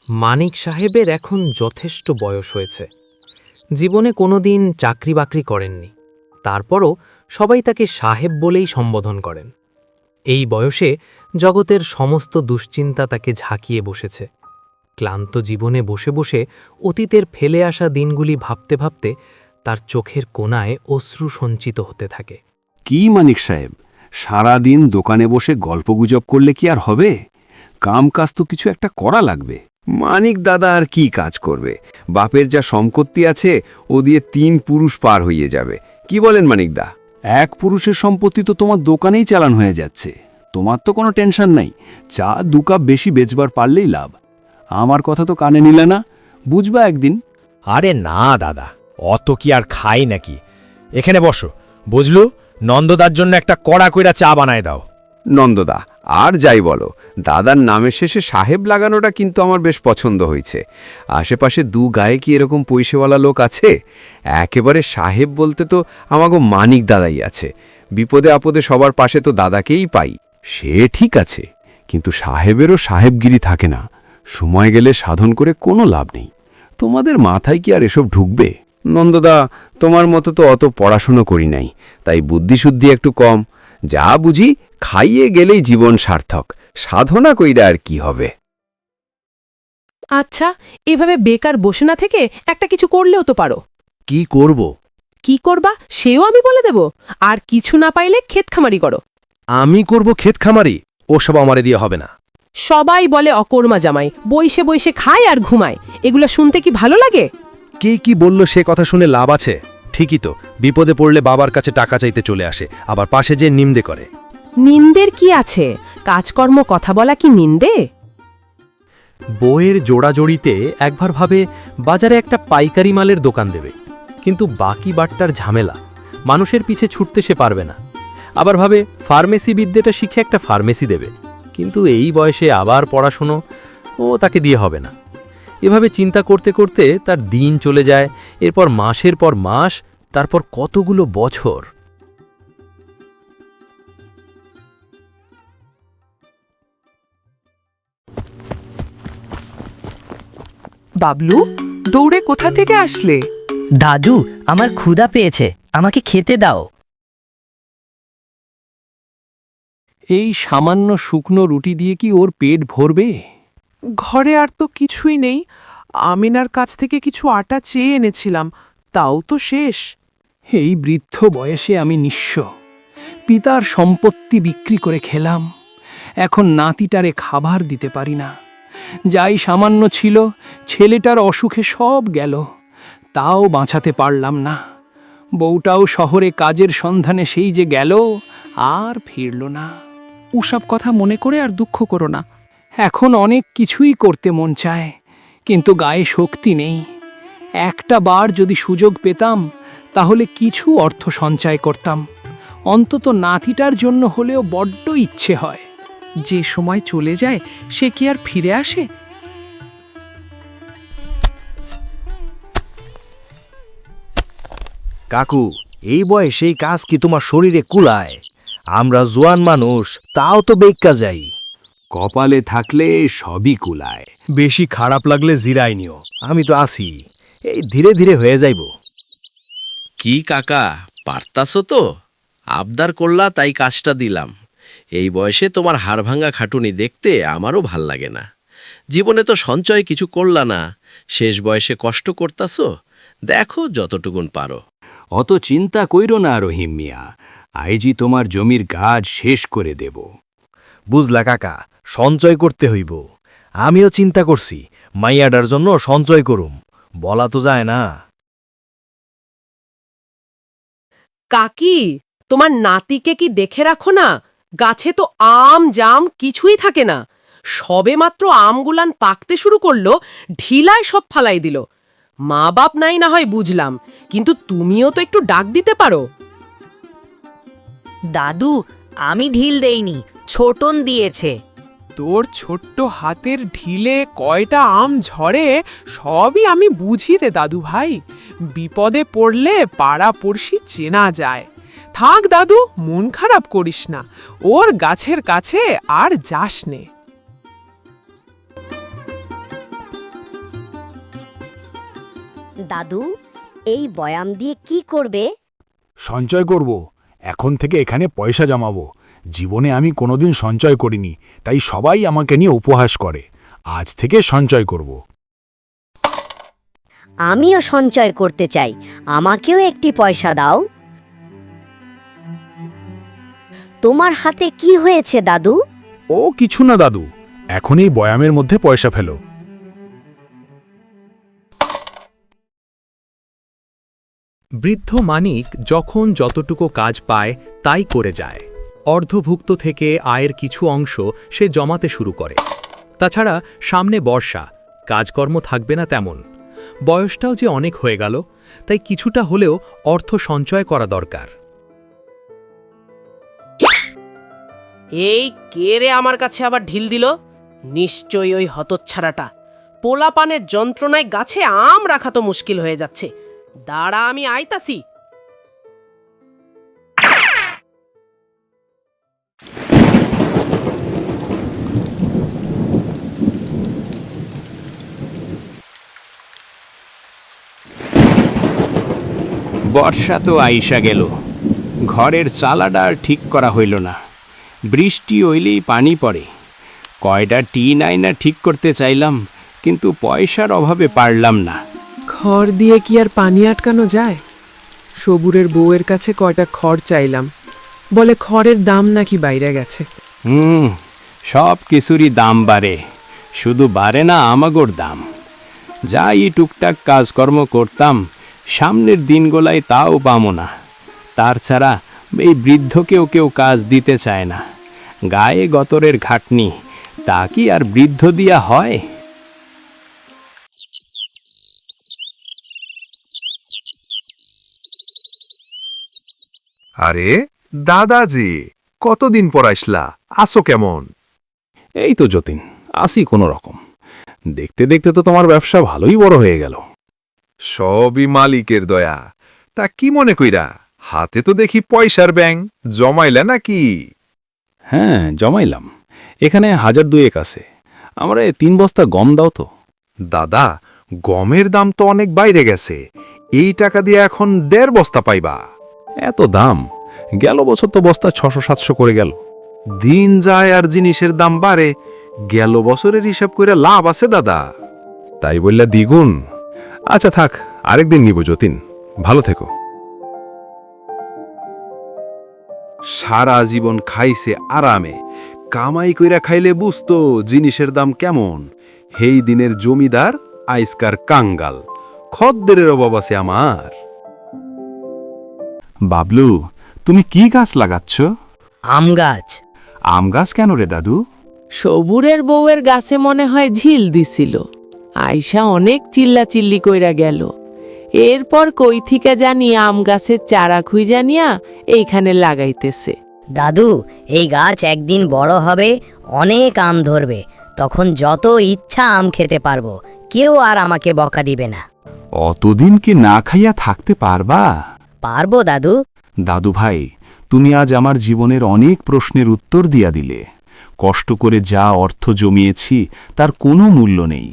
মানিক সাহেবের এখন যথেষ্ট বয়স হয়েছে। জীবনে কোনোদিন চাকরি বাকরি করেননি। তারপরও সবাই তাকে সাহেব বলেই সম্বোধন করেন। এই বয়সে জগতের সমস্ত দুশ্চিন্তা তাকে ঝাঁকিয়ে বসেছে। ক্লান্ত জীবনে বসে বসে অতীতের ফেলে আসা দিনগুলি ভাবতে ভাবতে তার চোখের কোণায় অশ্রু সঞ্চিত হতে থাকে। কি মানিক সাহেব, সারাদিন দোকানে বসে গল্পগুজব করলে কি আর হবে? কাম কাজ তো কিছু একটা করা লাগবে। মানিক দাদা আর কি কাজ করবে? বাপের যা সম্পত্তি আছে ও দিয়ে 3 পুরুষ পার হইয়ে যাবে। কি বলেন মানিকদা? এক পুরুষের সম্পত্তি তো তোমার দোকানেই চালান হয়ে যাচ্ছে। তোমার তো কোনো টেনশন নাই, চা 2 কাপ বেশি বেচবার পারলেই লাভ। আমার কথা তো কানে নিলে না, বুঝবা একদিন। আরে না দাদা, অত কি আর খাই নাকি? এখানে বসো, বুঝলু? নন্দদার জন্য একটা কড়া কইরা চা বানায় দাও। নন্দদা, আর যাই বলো, দাদার নামের শেষে সাহেব লাগানোটা কিন্তু আমার বেশ পছন্দ হয়েছে। আশেপাশে 2 গায়ে কি এরকম পয়সাওয়ালা লোক আছে? একেবারে সাহেব বলতে তো আমাগো মানিক দাদাই আছে। বিপদে আপদে সবার পাশে তো দাদাকেই পাই। সে ঠিক আছে, কিন্তু সাহেবেরও সাহেবগিরি থাকে না। সময় গেলে সাধন করে কোনো লাভ নেই। তোমাদের মাথায় কি আর এসব ঢুকবে? নন্দদা, তোমার মতো তো অত পড়াশুনো করি নাই, তাই বুদ্ধিশুদ্ধি একটু কম। যা বুঝি খাইয়ে গেলেই জীবন সার্থক, সাধনা কইরা আর কি হবে? আচ্ছা, এভাবে বেকার বসে না থেকে একটা কিছু করলেও তো পারো। কি করব? কি করবা সেও আমি বলে দেব। আর কিছু না পাইলে ক্ষেতখামারি করো। আমি করব ক্ষেত খামারি? ওসব আমারে দিয়ে হবে না। সবাই বলে অকর্মা জামাই, বইসে বইসে খায় আর ঘুমায়। এগুলো শুনতে কি ভালো লাগে? কে কি বলল সে কথা শুনে লাভ আছে? ঠিকই তো, বিপদে পড়লে বাবার কাছে টাকা চাইতে চলে আসে, আবার পাশে যে নিন্দে করে। নিন্দের কি আছে? কাজকর্ম কথা বলা কি নিন্দে? বইয়ের জোড়াজড়িতে একবার ভাবে বাজারে একটা পাইকারি মালের দোকান দেবে, কিন্তু বাকি বাট্টার ঝামেলা, মানুষের পিছে ছুটতে সে পারবে না। আবার ভাবে ফার্মেসি বিদ্যাটা শিখে একটা ফার্মেসি দেবে, কিন্তু এই বয়সে আবার পড়াশুনো ও তাকে দিয়ে হবে না। এভাবে চিন্তা করতে করতে তার দিন চলে যায়, এরপর মাসের পর মাস, তারপর কতগুলো বছর। বাবলু, দৌড়ে কোথা থেকে আসলে? দাদু, আমার ক্ষুধা পেয়েছে, আমাকে খেতে দাও। এই সামান্য শুকনো রুটি দিয়ে কি ওর পেট ভরবে? ঘরে আর তো কিছুই নেই। আমিনার কাছ থেকে কিছু আটা চেয়ে এনেছিলাম, তাও তো শেষ। এই বৃদ্ধ বয়সে আমি নিঃস্ব। পিতার সম্পত্তি বিক্রি করে খেলাম, এখন নাতিটারে খাবার দিতে পারি না। যাই সামান্য ছিল, ছেলেটার অসুখে সব গেল, তাও বাঁচাতে পারলাম না। বউটাও শহরে কাজের সন্ধানে সেই যে গেল, আর ফিরল না। ওসব কথা মনে করে আর দুঃখ করো না। এখন অনেক কিছুই করতে মন চায়, কিন্তু গায়ে শক্তি নেই। একটা বার যদি সুযোগ পেতাম, তাহলে কিছু অর্থ সঞ্চয় করতাম। অন্তত নাতিটার জন্য হলেও বড্ড ইচ্ছে হয়। যে সময় চলে যায় সে কি আর ফিরে আসে? কাকু, এই বয়সে এই কাজ কি তোমার শরীরে কুলায়? আমরা জোয়ান মানুষ, তাও তো বেক্কা যাই। কপালে থাকলে সবই কুলায়। বেশি খারাপ লাগলে জিরাই নিও, আমি তো আছি, এই ধীরে ধীরে হয়ে যাইব। কি কাকা, পারতাছো তো? আবদার করলা তাই কাজটা দিলাম। এই বয়সে তোমার হাড়ভাঙ্গা খাটুনি দেখতে আমারও ভাল লাগে না। জীবনে তো সঞ্চয় কিছু করলা না, শেষ বয়সে কষ্ট করতাছো। দেখো যতটুকুন পারো। অত চিন্তা কইরো না রহিম মিয়া, আইজি তোমার জমির গাছ শেষ করে দেব। বুঝলা কাকা, সঞ্চয় করতে হইব। আমিও চিন্তা করছি, মাইয়াডার জন্য সঞ্চয় করুম, বলা তো যায় না। কাকি, তোমার নাতিকে কি দেখে রাখো না? গাছে তো আম জাম কিছুই থাকে না। সবে মাত্র আমগুলান পাকতে শুরু করলো, ঢিলায় সব ফালাই দিল। মা বাপ নাই না হয় বুঝলাম, কিন্তু তুমিও তো একটু ডাক দিতে পারো। দাদু, আমি ঢিল দেইনি, ছোটন দিয়েছে। তোর ছোট্ট হাতের ঢিলে কয়টা আম ঝরে সবই আমি বুঝি রে দাদু ভাই। বিপদে পড়লে পাড়া পড়শি চেনা যায়। থাক দাদু, মন খারাপ করিস না, ওর গাছের কাছে আর যাস নে। দাদু, এই বয়াম দিয়ে কি করবে? সঞ্চয় করব। এখন থেকে এখানে পয়সা জমাবো। জীবনে আমি কোনোদিন সঞ্চয় করিনি, তাই সবাই আমাকে নিয়ে উপহাস করে। আজ থেকে সঞ্চয় করব। আমিও সঞ্চয় করতে চাই, আমাকেও একটি পয়সা দাও। তোমার হাতে কি হয়েছে দাদু? ও কিছু না দাদু, এখন এই বয়ামের মধ্যে পয়সা ফেলো। বৃদ্ধ মানিক যখন যতটুকু কাজ পায় তাই করে যায়। অর্ধভুক্ত থেকে আয়ের কিছু অংশ সে জমাতে শুরু করে। তাছাড়া সামনে বর্ষা, কাজকর্ম থাকবে না তেমন। বয়সটাও যে অনেক হয়ে গেল, তাই কিছুটা হলেও অর্থ সঞ্চয় করা দরকার। এই কে রে আমার কাছে আবার ঢিল দিল? নিশ্চয়ই ওই হতচ্ছাড়াটা। পোলাপানের যন্ত্রণায় গাছে আম রাখা তো মুশকিল হয়ে যাচ্ছে। দাঁড়া, আমি আইতাছি। বর্ষা তো আইসা গেল, ঘরের চালাটা আর ঠিক করা হইল না। বৃষ্টি হইলেই পানি পড়ে। কয়টা টিন আইনা ঠিক করতে চাইলাম, কিন্তু পয়সার অভাবে পারলাম না। খড় দিয়ে কি আর পানি আটকানো যায়? সবুরের বউয়ের কাছে কয়টা খড় চাইলাম, বলে খড়ের দাম নাকি বাইরে গেছে। সব কিছুরই দাম বাড়ে, শুধু বাড়ে না আমাগোর দাম। যাই টুকটাক কাজকর্ম করতাম, সামনের দিনগুলায় তাও পামো না। তার ছাড়া এই বৃদ্ধকেও কেউ কাজ দিতে চায় না। গায়ে গতরের ঘাটনি, তা কি আর বৃদ্ধ দিয়া হয়? আরে দাদাজি, কতদিন পর আসলা, আসো কেমন? এই তো যতীন, আসি কোনো রকম। দেখতে দেখতে তো তোমার ব্যবসা ভালোই বড় হয়ে গেল। সবই মালিকের দয়া। তা কি মনে কইরা, হাতে তো দেখি পয়সার ব্যাং, জমাইলা নাকি? হ্যাঁ, জমাইলাম। এখানে 1000-2 আছে। আমরা 3 বস্তা গম দাও তো। দাদা, গমের দাম তো অনেক বাইরে গেছে। এই টাকা দিয়ে এখন 1.5 বস্তা পাইবা। এত দাম? গেল বছর তো বস্তা 600-700 করে গেল। দিন যায় আর জিনিসের দাম বাড়ে, গেল বছরের হিসাব কইরা লাভ আছে দাদা? তাই বললা দ্বিগুণ? আচ্ছা থাক, আরেকদিন নিব যতীন, ভালো থেকো। সারা জীবন খাইছে আরামে, কামাই কইরা খাইলে বুঝতো জিনিসের দাম কেমন। হেই দিনের জমিদার, আইসকার কাঙ্গাল। খদ্দেরের অভাব আছে আমার। বাবলু, তুমি কি গাছ লাগাচ্ছ? আম গাছ। আম গাছ কেন রে দাদু? সবুরের বউয়ের গাছে মনে হয় ঝিল দিছিল। আয়শা অনেক চিল্লাচিল্লি কইরা গেল। এরপর কই থিকা জানি আম গাছের চারা খুঁজা নিয়া এইখানে লাগাইতেছে। দাদু, এই গাছ একদিন বড় হবে, অনেক আম ধরবে, তখন যত ইচ্ছা আম খেতে পারবো, কেউ আর আমাকে বকা দিবে না। অতদিন কি না খাইয়া থাকতে পারবা? পারবো দাদু। দাদু ভাই, তুমি আজ আমার জীবনের অনেক প্রশ্নের উত্তর দিয়া দিলে। কষ্ট করে যা অর্থ জমিয়েছি তার কোনো মূল্য নেই।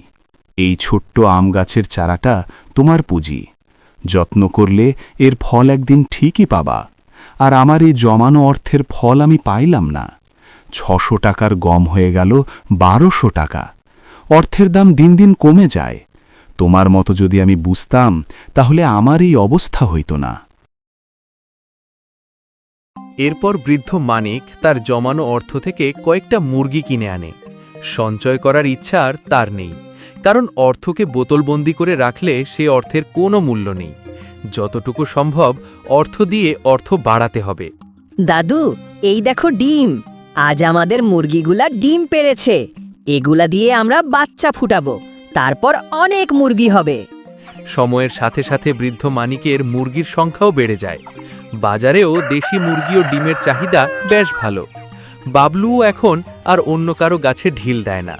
এই ছোট্ট আম গাছের চারাটা তোমার পুঁজি। যত্ন করলে এর ফল একদিন ঠিকই পাবা। আর আমার এই জমানো অর্থের ফল আমি পাইলাম না। 600 টাকার গম হয়ে গেল 1200 টাকা। অর্থের দাম দিন দিন কমে যায়। তোমার মতো যদি আমি বুঝতাম, তাহলে আমার এই অবস্থা হইত না। এরপর বৃদ্ধ মানিক তার জমানো অর্থ থেকে কয়েকটা মুরগি কিনে আনে। সঞ্চয় করার ইচ্ছা আর তার নেই, কারণ অর্থকে বোতলবন্দি করে রাখলে সে অর্থের কোনো মূল্য নেই। যতটুকু সম্ভব অর্থ দিয়ে অর্থ বাড়াতে হবে। দাদু, এই দেখো ডিম। আজ আমাদের মুরগিগুলা ডিম পেড়েছে। এগুলা দিয়ে আমরা বাচ্চা ফুটাবো, তারপর অনেক মুরগি হবে। সময়ের সাথে সাথে বৃদ্ধ মানিকের মুরগির সংখ্যাও বেড়ে যায়। বাজারেও দেশি মুরগি ও ডিমের চাহিদা বেশ ভালো। বাবলুও এখন আর অন্য কারো গাছে ঢিল দেয় না।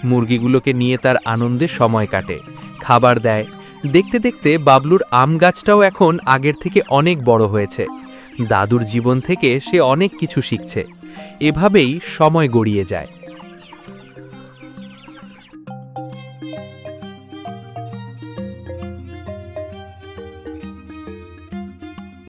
মুরগিগুলোকে নিয়ে তার আনন্দে সময় কাটে, খাবার দেয়। দেখতে দেখতে বাবলুর আম গাছটাও এখন আগের থেকে অনেক বড় হয়েছে। দাদুর জীবন থেকে সে অনেক কিছু শিখছে। এভাবেই সময় গড়িয়ে যায়।